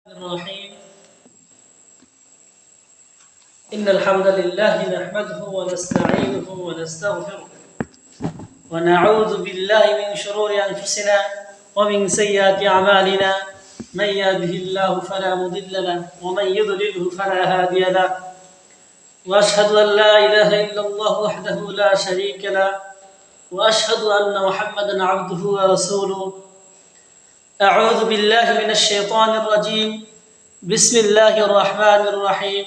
الرحيم إن الحمد لله نحمده ونستعينه ونستغفره ونعوذ بالله من شرور أنفسنا ومن سيئات أعمالنا من يهده الله فلا مضل له ومن يضلله فلا هادي له وأشهد أن لا إله إلا الله وحده لا شريك له وأشهد أن محمدا عبده ورسوله أعوذ بالله من الشيطان الرجيم بسم الله الرحمن الرحيم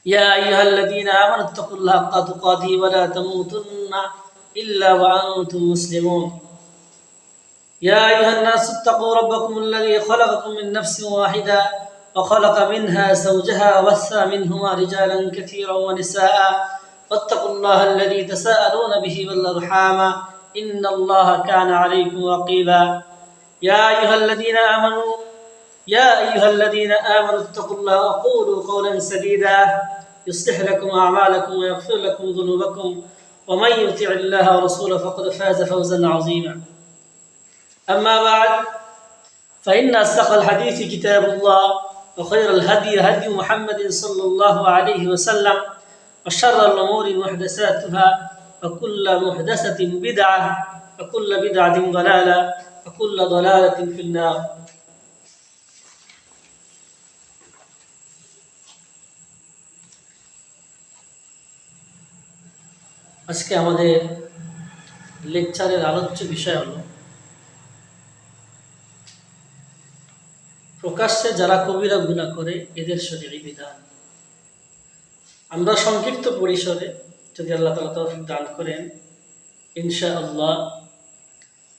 يا أيها الذين آمنوا اتقوا الله حق تقاته ولا تموتن إلا وأنتم مسلمون يا أيها الناس اتقوا ربكم الذي خلقكم من نفس واحدة وخلق منها زوجها وبث منهما رجالا كثيرا ونساء واتقوا الله الذي تساءلون به والأرحام إن الله كان عليكم رقيبا يا أيها الذين آمنوا اتقوا الله وقولوا قولا سديدا يصلح لكم أعمالكم ويغفر لكم ذنوبكم ومن يطع الله ورسوله فقد فاز فوزا عظيما أما بعد فإن أصدق الحديث كتاب الله وخير الهدي هدي محمد صلى الله عليه وسلم وشر الأمور محدثاتها وكل محدثة بدعة وكل بدعة ضلالة وكل ضلالة في النار আজকে আমাদের লেকচারের আলোচ্য বিষয় হলো প্রকাশ্যে যারা কবিরা গুনাহ করে এদের শরীয়ী বিধান। আমরা সংক্ষিপ্ত পরিসরে যদি আল্লাহ তাআলা তৌফিক দান করেন ইনশাআল্লাহ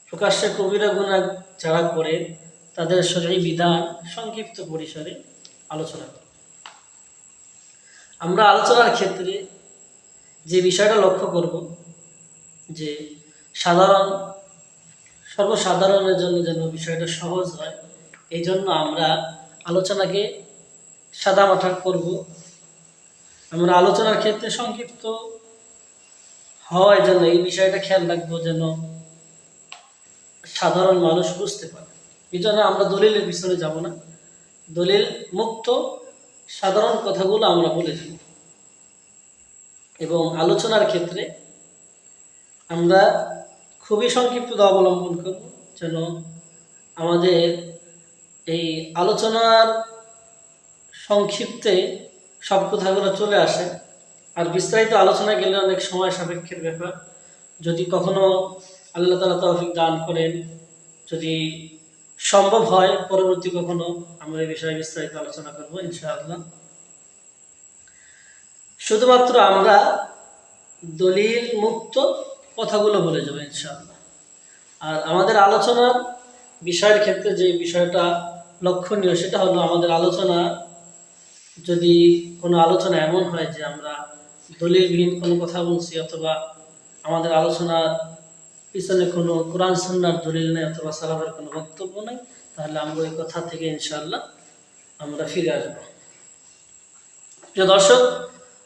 প্রকাশ্যে কবিরা গুনাহ যারা করে তাদের শরীয়ী বিধান সংক্ষিপ্ত পরিসরে আলোচনা করব। আমরা আলোচনার ক্ষেত্রে যে বিষয়টা লক্ষ্য করব যে সর্বসাধারণের জন্য যেন বিষয়টা সহজ হয়, এই জন্য আমরা আলোচনাকে সাদামাটা করব। আমরা আলোচনার ক্ষেত্রে সংক্ষিপ্ত হওয়ার জন্য এই বিষয়টা খেয়াল রাখবো যেন সাধারণ মানুষ বুঝতে পারে। এই জন্য আমরা দলিলের পিছনে যাব না, দলিল মুক্ত সাধারণ কথাগুলো আমরা বলে যাব এবং আলোচনার ক্ষেত্রে আমরা খুবই সংক্ষিপ্ত অবলম্বন করব যেন আমাদের এই আলোচনার সংক্ষিপ্তে সব কথাগুলো চলে আসে। আর বিস্তারিত আলোচনা গেলে অনেক সময় সাপেক্ষের ব্যাপার। যদি কখনো আল্লাহ তাআলা তৌফিক দান করেন, যদি সম্ভব হয় পরবর্তী কখনো আমরা এই বিষয়ে বিস্তারিত আলোচনা করব ইনশাআল্লাহ। শুধুমাত্র আমরা দলিল মুক্ত কথাগুলো বলে যাবো ইনশাআল্লাহ। আর আমাদের আলোচনার বিষয়ের ক্ষেত্রে যে বিষয়টা লক্ষণীয় সেটা হলো আমাদের আলোচনা যদি কোনো আলোচনা এমন হয় যে আমরা দলিলবিহীন কোনো কথা বলছি অথবা আমাদের আলোচনার পিছনে কোনো কোরআন সুন্নাহর দলিল নেই অথবা সালাফের কোনো বক্তব্য নেই, তাহলে আমরা ওই কথা থেকে ইনশাআল্লাহ আমরা ফিরে আসব। প্রিয় দর্শক,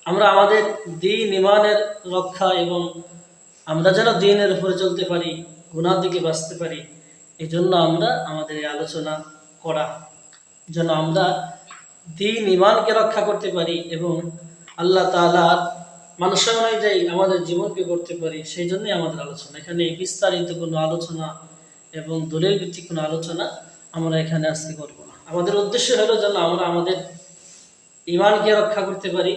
আমরা আমাদের দ্বীন ঈমানের রক্ষা এবং আমরা যেন দ্বীনের উপরে চলতে পারি, গুনাহ থেকে বাঁচতে পারি, এই জন্য আমরা আমাদের এই আলোচনা করা, যেন আমরা দ্বীন ঈমানকে রক্ষা করতে পারি এবং আল্লাহ তাআলার মানুষ অনুযায়ী আমাদের জীবনকে করতে পারি, সেই জন্যই আমাদের আলোচনা। এখানে বিস্তারিত কোনো আলোচনা এবং দলিল ভিত্তিক কোনো আলোচনা আমরা এখানে আজকে করব না। আমাদের উদ্দেশ্য হলো যেন আমরা আমাদের ঈমানকে রক্ষা করতে পারি,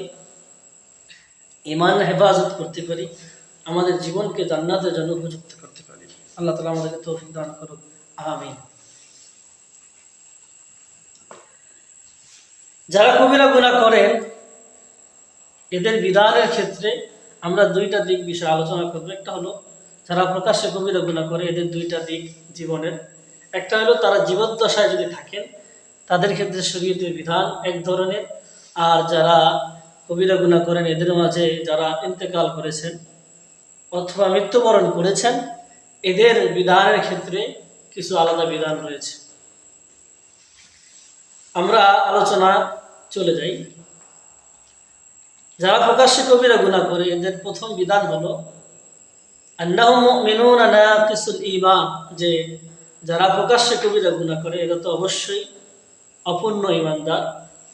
ঈমান হেফাজত করতে পারি, আমাদের জীবনকে জান্নাতের জন্য উপযুক্ত করতে পারি। আল্লাহ তাআলা আমাদেরকে তৌফিক দান করুন, আমিন। যারা কবিরা গুনাহ করেন এদের বিধানের ক্ষেত্রে আমরা দুইটা দিক বিষয়ে আলোচনা করব। একটা হলো যারা প্রকাশ্যে কবিরা গুনাহ করে এদের দুইটা দিক জীবনের। একটা হলো তারা জীবদ্দশায় যদি থাকেন তাদের ক্ষেত্রে শরীয়তের বিধান এক ধরনের, আর যারা কবিরা গুনাহ করেন এদের মাঝে যারা ইন্তেকাল করেছেন অথবা মৃত্যুবরণ করেছেন এদের বিধানের ক্ষেত্রে কিছু আলাদা বিধান রয়েছে। আমরা আলোচনা চলে যাই। যারা প্রকাশ্যে কবিরা গুনাহ করে এদের প্রথম বিধান হলো আন্নাহুম মুমিনুনা নাকিসুল ঈমান, যে যারা প্রকাশ্যে কবিরা গুনাহ করে এরা তো অবশ্যই অপূর্ণ ইমানদার,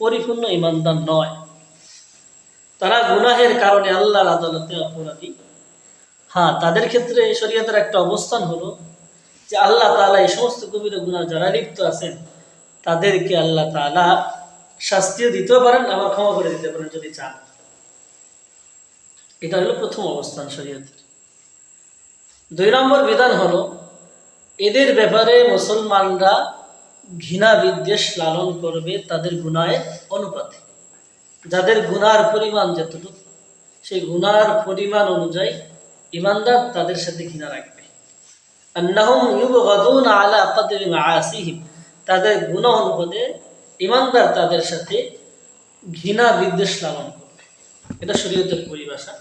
পরিপূর্ণ ইমানদার নয়। তারা গুনাহের কারণে আল্লাহর আদালতে অপরাধী। হ্যাঁ, তাদের ক্ষেত্রে শরীয়তের একটা অবস্থান হলো যে আল্লাহ তাআলা এই সমস্ত কবিরা গুনাহ যারা লিপ্ত আছেন তাদেরকে আল্লাহ তাআলা শাস্তিও দিতেও পারেন, আবার ক্ষমা করে দিতে পারেন যদি চান। এটা হলো প্রথম অবস্থান শরীয়তের। 2 নম্বর বিধান হলো এদের ব্যাপারে মুসলমানরা ঘৃণা বিদ্বেষ লালন করবে তাদের গুনাহের অনুপাতে। যাদের গুনার পরিমাণ যতটুকু, সেই গুনার পরিমাণ অনুযায়ী ইমানদার তাদের সাথে ঘৃণা রাখবে। আন্নাহুম ইউবগাদুনা আলা কদরি মাআসিহিম, তাদের গুনাহ অনুপাতে ইমানদার তাদের সাথে ঘৃণা বিদ্বেষ লালন করবে। এটা শরীয়তের পরিভাষা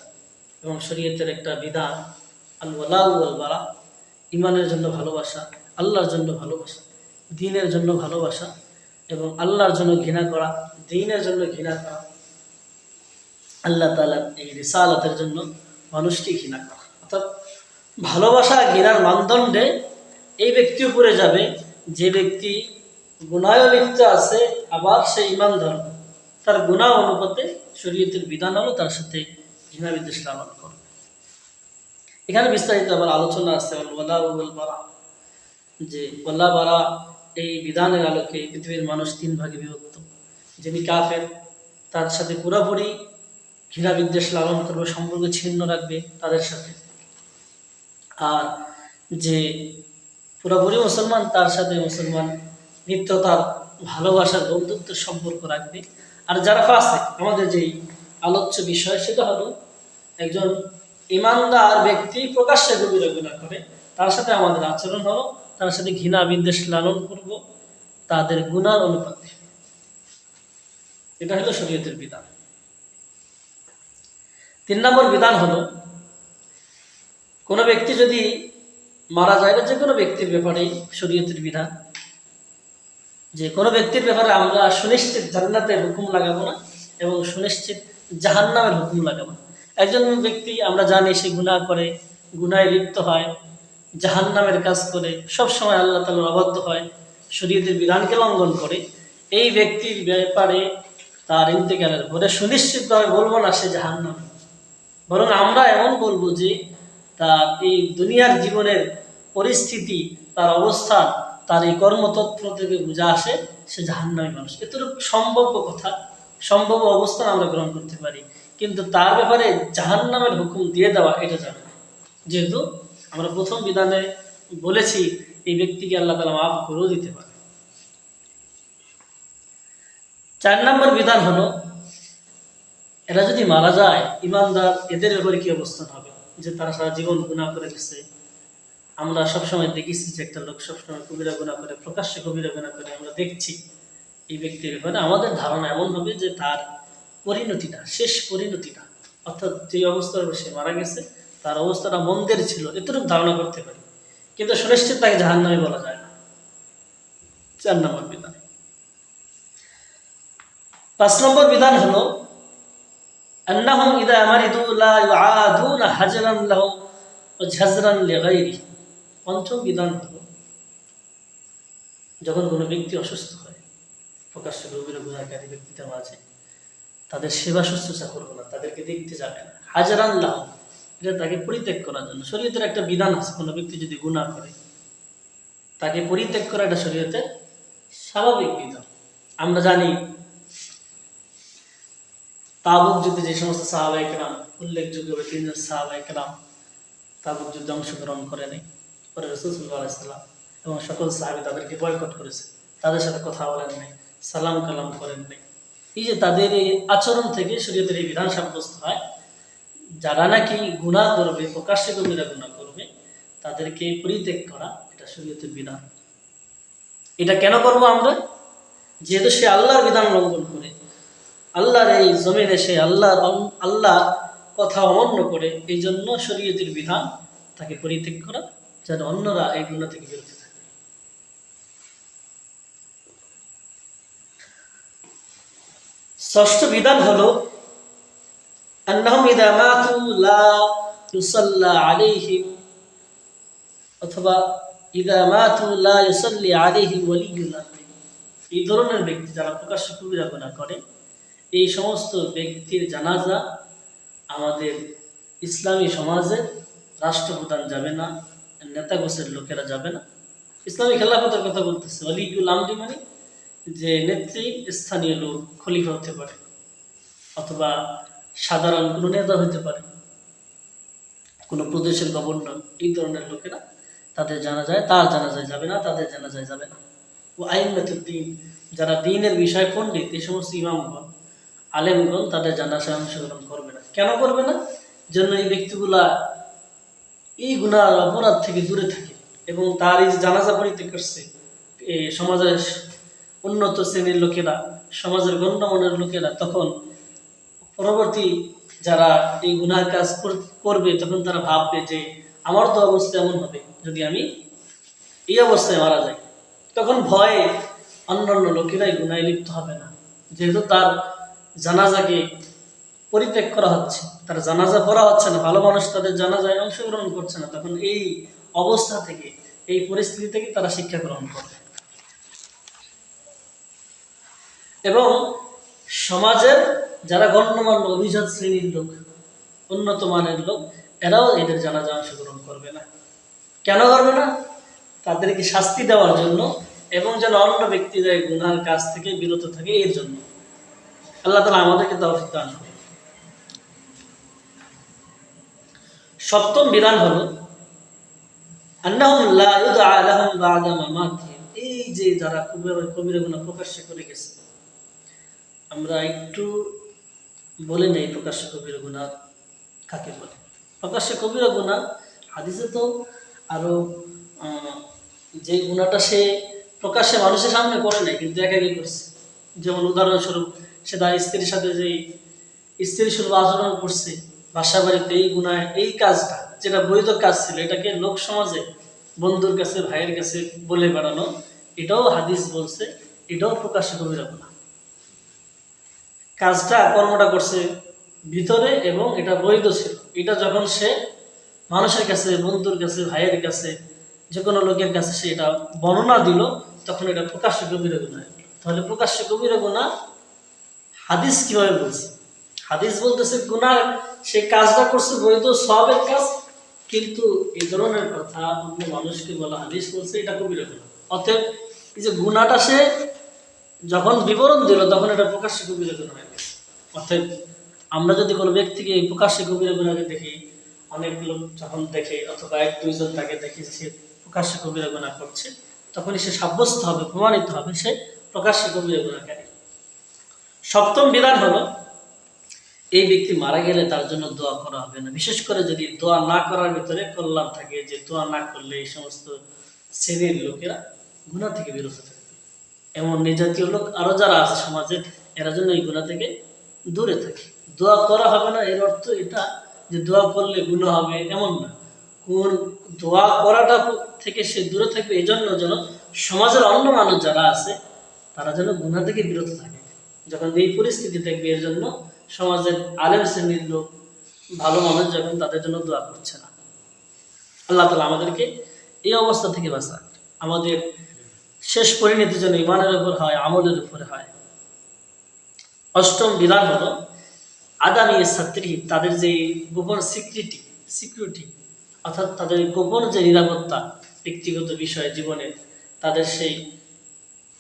এবং শরীয়তের একটা বিধান। আল ওয়ালা ওয়াল বারা, ইমানের জন্য ভালোবাসা, আল্লাহর জন্য ভালোবাসা, দ্বীনের জন্য ভালোবাসা এবং আল্লাহর জন্য ঘৃণা করা, দ্বীনের জন্য ঘৃণা করা, আল্লাহ তাআলার এই রিসালাতের জন্য মানুষকে ঘৃণা করা। অর্থাৎ ভালোবাসা ঘৃণার মানদণ্ডে এই ব্যক্তি উপরে যাবে যে ব্যক্তি গুনাহে লিপ্ত আছে আবার সে ইমানদার। তার গুনাহ অনুপাতে শরীয়তের বিধান হলো তার সাথে ঘৃণা বিদ্বেষ লালন করবে। এখানে বিস্তারিত আবার আলোচনা আছে ওয়ালা ওয়াল বারা, যে ওয়ালা বারা এই বিধানের আলোকে পৃথিবীর মানুষ 3 ভাগে বিভক্ত। যিনি কাফের তার সাথে পুরোপুরি ঘৃণা বিদ্বেষ লালন করবে, সম্পর্ক ছিন্ন রাখবে তাদের সাথে। আর যে পুরোপুরি মুসলমান তার সাথে মুসলমান নিত্যতার ভালোবাসার বন্ধুত্বের সম্পর্ক রাখবে। আর যারা ফাসিক, আমাদের যেই আলোচ্য বিষয় সেটা হলো একজন ইমানদার ব্যক্তি প্রকাশ্যে কবিরা গুনাহ করে, তার সাথে আমাদের আচরণ হলো তার সাথে ঘৃণা বিদ্বেষ লালন করব তাদের গুনার অনুপাতে। এটা হলো শরীয়তের বিধান। 3 নম্বর বিধান হলো কোনো ব্যক্তি যদি মারা যায়, যে কোনো ব্যক্তির ব্যাপারেই শরীয়তের বিধান, যে কোনো ব্যক্তির ব্যাপারে আমরা সুনিশ্চিত জান্নাতের হুকুম লাগাবো না এবং সুনিশ্চিত জাহান্নামের হুকুম লাগাবো না। একজন ব্যক্তি আমরা জানি সে গুনাহ করে, গুনাহে লিপ্ত হয়, জাহান্নামের কাজ করে, সব সময় আল্লাহ তাআলার অবাধ্য হয়, শরীয়তের বিধানকে লঙ্ঘন করে, এই ব্যক্তির ব্যাপারে তার ইন্তেকালের পরে সুনিশ্চিতভাবে বলবো না সে জাহান্নামী, বরং আমরা এমন বলবো যে তার এই দুনিয়ার জীবনের পরিস্থিতি, তার অবস্থান, তার এই কর্মতৎপর থেকে বোঝা আসে সে জাহান্নামী মানুষ। এতটুকু সম্ভাব্য কথা, সম্ভাব্য অবস্থান আমরা গ্রহণ করতে পারি, কিন্তু তার ব্যাপারে জাহান্নামের হুকুম দিয়ে দেওয়া এটা যাবে না। যেহেতু আমরা প্রথম বিধানে বলেছি এই ব্যক্তিকে আল্লাহ তাআলা মাফ করেও দিতে পারে। 4 নম্বর বিধান হলো এরা যদি মারা যায় ইমানদার, এদের ব্যাপারে কি অবস্থান হবে? যে তারা সারা জীবন গুনাহ করে গেছে। আমরা সবসময় দেখেছি যে একটা লোক সবসময় কবিরা গুনাহ করে, প্রকাশ্যে কবিরা গুনাহ করে, আমরা দেখছি। এই ব্যক্তির ব্যাপারে আমাদের ধারণা এমন হবে যে তার পরিণতিটা, শেষ পরিণতিটা, অর্থাৎ যে অবস্থায় সে মারা গেছে তার অবস্থাটা মন্দের ছিল, এতটুকু ধারণা করতে পারি, কিন্তু সুনিশ্চিত তাকে জাহান্নামী বলা যায় না। 4 নম্বর বিধান। 5 নম্বর বিধান হলো আন্নাহুম ইযা মারিদু লা ইউআদুনা হাজরান লাহুম ওয়া ঝাজরান লিগাইরি। পঞ্চম বিধান হলো যখন কোনো ব্যক্তি অসুস্থ হয়, প্রকাশ্যে কবিরা গুনাহকারী ব্যক্তিদের মাঝে তাদের সেবা শুশ্রূষা করবো না, তাদেরকে দেখতে যাবে না। হাজরান লাহুম, এটা তাকে পরিত্যাগ করার জন্য শরীয়তের একটা বিধান আছে। কোনো ব্যক্তি যদি গুনাহ করে তাকে পরিত্যাগ করা এটা শরীয়তের স্বাভাবিক বিধান। আমরা জানি তাবুক যুদ্ধে যে সমস্ত সাহাবায়ে কেরাম, উল্লেখযোগ্য 3 জন সাহাবায়ে কেরাম তাবুক যুদ্ধে অংশগ্রহণ করেনি, পরে রাসূল সাল্লাল্লাহু আলাইহি ওয়াসাল্লাম এবং সকল সাহাবী তাদেরকে বয়কট করেছে, তাদের সাথে কথা বলেন নাই, সালাম কালাম করেন নাই। এই যে তাদের এই আচরণ থেকে শরীয়তের এই বিধান সাব্যস্ত হয়, যারা নাকি গুনাহ করবে, প্রকাশ্যে কবিরা গুনাহ করবে, তাদেরকে পরিত্যাগ করা এটা শরীয়তের বিধান। এটা কেন করব আমরা? যেহেতু সে আল্লাহর বিধান লঙ্ঘন করে, আল্লাহর এই জমিনে সে আল্লাহ কথা অমান্য করে, এই জন্য শরীয়তের বিধান তাকে পরিত্যাগ করা, যেন অন্যরা এই গুনাহ থেকে বিরত থাকে। 6ষ্ঠ বিধান হলো আন্নাহুম ইযা মাতু লা ইউসাল্লা আলাইহিম, অথবা ইযা মাতু লা ইউসাল্লি আলাইহিম ওয়ালিয়ুল আমর, এই ধরনের ব্যক্তি যারা প্রকাশ্যে কবিরা গুনাহ করে, এই সমস্ত ব্যক্তির জানাজা আমাদের ইসলামী সমাজে রাষ্ট্রপ্রধান যাবে না, নেতা গোছের লোকেরা যাবে না। ইসলামী খেলাফতের কথা বলতেছে। ওয়ালিউল আমরি মানে যে নেত্রী স্থানীয় লোক, খলিফা হতে পারে অথবা সাধারণ কোনো নেতা হতে পারে, কোনো প্রদেশের গভর্নর, এই ধরনের লোকেরা তার জানাজায় যাবে না, তাদের জানাজায় যাবে না। ও আইম্মাতুদ দ্বীন, যারা দ্বীনের বিষয় পণ্ডিত, এই সমস্ত ইমামগণ, আলেমগণ তাদের জানাজায় অংশগ্রহণ করবে না। কেন করবে না? জন্য এই ব্যক্তিগুলা এই গুনাহ অপরাধ থেকে দূরে থাকে এবং তার এই জানাজা পড়িতে করছে এই সমাজের উন্নত শ্রেণীর লোকেরা, সমাজের গণ্যমান্য লোকেরা, তখন পরবর্তী যারা এই গুনাহের কাজ করবে তখন তারা ভাববে যে আমার তো অবস্থা এমন হবে যদি আমি এই অবস্থায় মারা যাই। তখন ভয়ে অন্যান্য লোকেরাই গুনাহে লিপ্ত হবে না, যেহেতু তার জানাজাকে পরিত্যাগ করা হচ্ছে, তার জানাজা পড়া হচ্ছে না, ভালো মানুষ তাদের জানাজায় অংশগ্রহণ করছে না। তখন এই অবস্থা থেকে, এই পরিস্থিতি থেকে তারা শিক্ষা গ্রহণ করবে এবং সমাজের যারা গণ্যমান্য অভিজাত শ্রেণীর লোক, উন্নত মানের লোক, এরাও এদের জানাজা অংশগ্রহণ করবে না। কেন করবে না? তাদেরকে শাস্তি দেওয়ার জন্য এবং যেন অন্য ব্যক্তিরা গুনাহের কাজ থেকে বিরত থাকে, এর জন্য। আল্লাহ তাআলা আমাদেরকে তৌফিক দান করুন। সপ্তম বিধান হলো আন্নাহুম লা ইউদআ লাহুম বা'দা মামাতিহিম। এই যে যারা কবিরা গুনাহ প্রকাশ্যে করে গেছে, আমরা একটু বলে নেই প্রকাশ্যে কবিরা গুনাহ কাকে বলে। প্রকাশ্যে কবিরা গুনাহ হাদিসে তো আরো যে গুনাহটা সে প্রকাশ্যে মানুষের সামনে করে নাই, কিন্তু একাকী করছে। যেমন উদাহরণস্বরূপ, সে তার স্ত্রীর সাথে যে স্ত্রী সুলভ আচরণ করছে বাসা বাড়িতে, এই গুনাহ, এই কাজটা যেটা বৈধ কাজ ছিল, এটাকে লোক সমাজে বন্ধুর কাছে, ভাইয়ের কাছে বলে বেড়ানো, এটাও হাদিস বলছে এটাও প্রকাশ্যে কবিরা গুনাহ। কাজটা, কর্মটা করছে ভিতরে এবং এটা বৈধ ছিল, এটা যখন সে মানুষের কাছে, বন্ধুর কাছে, ভাইয়ের কাছে, যে কোনো লোকের কাছে সে এটা বর্ণনা দিল, তখন এটা প্রকাশ্যে কবিরা গুনাহ। তাহলে প্রকাশ্যে কবিরা গুনাহ হাদিস কিভাবে বলছে? হাদিস বলতেছে গুনাহ, সে কাজটা করছে বৈধ সওয়াবের কাজ, কিন্তু এই ধরনের কথা অন্য মানুষকে বলা, হাদিস বলছে এটা কবিরা গুনাহ। অতএব এই যে গুনাহটা সে যখন বিবরণ দিল, তখন এটা প্রকাশ্যে কবিরা গুনাহ হয়ে গেছে। অতএব আমরা যদি কোনো ব্যক্তিকে এই প্রকাশ্যে কবিরা গুনাহকে দেখি, অনেক লোক যখন দেখে অথবা এক দুইজন তাকে দেখে সে প্রকাশ্যে কবিরা গুনাহ করছে, তখনই সে সাব্যস্ত হবে, প্রমাণিত হবে সে প্রকাশ্যে কবিরা গুনাহকারী। সপ্তম বিধান হলো এই ব্যক্তি মারা গেলে তার জন্য দোয়া করা হবে না। বিশেষ করে যদি দোয়া না করার ভিতরে কল্যাণ থাকে, যে দোয়া না করলে এই সমস্ত শ্রেণীর লোকেরা গুনাহ থেকে বিরত থাকবে, এমন নিজাতীয় লোক আরো যারা আছে সমাজে, এরা জন্য এই গুনাহ থেকে দূরে থাকে। দোয়া করা হবে না এর অর্থ এটা যে দোয়া করলে গুনাহ হবে এমন না। কোন দোয়া করাটা থেকে সে দূরে থাকবে, এই জন্য যেন সমাজের অন্য মানুষ যারা আছে তারা যেন গুনাহ থেকে বিরত থাকে। যখন এই পরিস্থিতি থাকবে, এর জন্য সমাজের আলেম শ্রেণীর লোক, ভালো মানুষ যখন তাদের জন্য দোয়া করছে না। আল্লাহ তাআলা আমাদেরকে এই অবস্থা থেকে বাঁচান। আমাদের শেষ পরিণতি যেন ইমানের উপর হয়, আমলের উপরে হয়। অষ্টম বিধান হলো আদামি ছাত্রী, তাদের যে গোপন সিকিউরিটি, অর্থাৎ তাদের গোপন যে নিরাপত্তা, ব্যক্তিগত বিষয় জীবনে তাদের সেই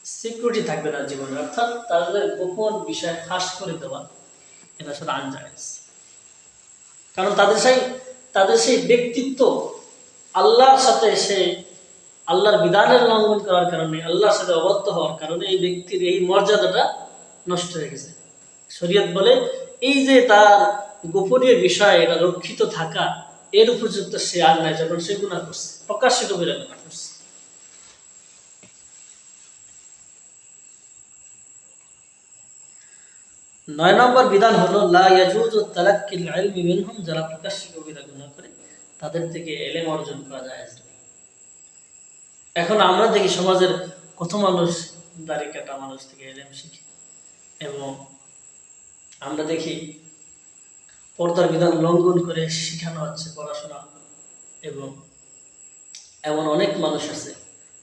সিকিউরিটি থাকবে না জীবনে, অর্থাৎ তাদের গোপন বিষয় ফাঁস করে দেওয়া, এটা আসলে আনজায়েজ। কারণ তাদের সেই ব্যক্তিত্ব আল্লাহর সাথে, সে আল্লাহর বিধানের লঙ্ঘন করার কারণে, আল্লাহর সাথে অবদ্ধ হওয়ার কারণে এই ব্যক্তির এই মর্যাদাটা নষ্ট হয়ে গেছে। শরীয়ত বলে এই যে তার গোপনীয় বিষয়, এটা রক্ষিত থাকা, এর উপযুক্ত সে আর নাই যখন সে গুনাহ করছে, প্রকাশ্যে কবিরা গুনাহ করছে। 9 নম্বর বিধান হলো লা ইয়াজুজু তালাক্কিল ইলমি মিনহুম, যারা প্রকাশ্যে কবিরা গুনাহ করে তাদের থেকে ইলম অর্জন করা জায়েজ নয়। এখন আমরা দেখি সমাজের কত মানুষ দাড়ি কাটা মানুষ থেকে ইলম শিখে, এবং আমরা দেখি পর্দার বিধান লঙ্ঘন করে শেখানো হচ্ছে পড়াশোনা, এবং এমন অনেক মানুষ আছে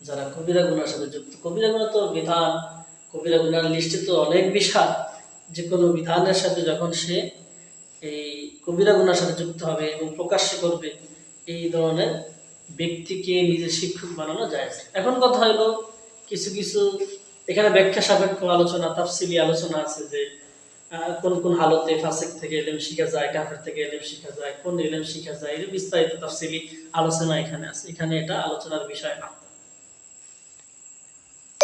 যারা কবিরা গুনার সাথে যুক্ত। কবিরা গুনাহ তো বিধান কবিরা গুনার লিস্টে তো অনেক বিশাল, যে কোনো বিধানের সাথে যখন সে এই কবিরা গুনার সাথে যুক্ত হবে এবং প্রকাশ্যে করবে, এই ধরনের ব্যক্তিকে নিজের শিক্ষক বানানো যায়। এখন কথা হলো কিছু কিছু এখানে ব্যাখ্যা সাপেক্ষ আলোচনা, তাফসিলি আলোচনা আছে যে কোন কোন হালতে ফাসিক থেকে ইলম শিখা যায়, কাফের থেকে ইলম শিখা যায়, কোন ইলম শিখা যায়, এর বিস্তারিত তাফসিলি আলোচনা এখানে আছে। এখানে এটা আলোচনার বিষয় না।